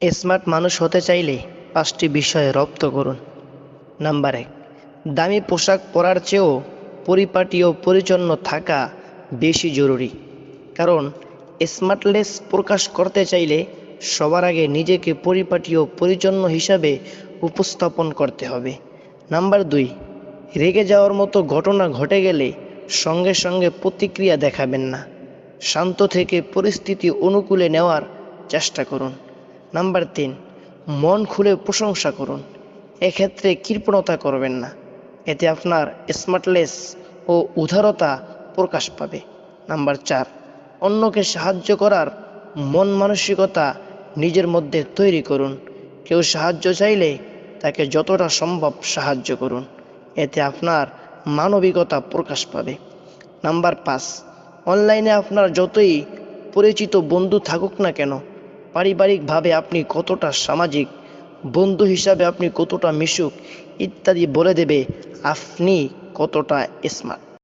Smart মানুষ হতে চাইলে 5টি বিষয়ে রপ্ত করুন। নাম্বার 1, দামি পোশাক পরার চেয়েও পরিপাটি ও পরিচ্ছন্ন থাকা বেশি জরুরি। কারণ স্মার্টনেস প্রকাশ করতে চাইলে সবার আগে নিজেকে পরিপাটি ও পরিচ্ছন্ন হিসাবে উপস্থাপন করতে হবে। নাম্বার 2, রেগে যাওয়ার মতো ঘটনা ঘটে গেলে সঙ্গে সঙ্গে প্রতিক্রিয়া দেখাবেন না, শান্ত থেকে পরিস্থিতি অনুকূলে নেওয়ার চেষ্টা করুন। নাম্বার 3, মন খুলে প্রশংসা করুন, এক্ষেত্রে কৃপণতা করবেন না, এতে আপনার স্মার্টনেস ও উদারতা প্রকাশ পাবে। নাম্বার 4, অন্যকে সাহায্য করার মন মানসিকতা নিজের মধ্যে তৈরি করুন, কেউ সাহায্য চাইলে তাকে যতটা সম্ভব সাহায্য করুন, এতে আপনার মানবিকতা প্রকাশ পাবে। নাম্বার 5, অনলাইনে আপনার যতই পরিচিত বন্ধু থাকুক না কেন, পারিবারিকভাবে আপনি কতটা সামাজিক, বন্ধু হিসাবে আপনি কতটা মিশুক ইত্যাদি বলে দেবে আপনি কতটা স্মার্ট।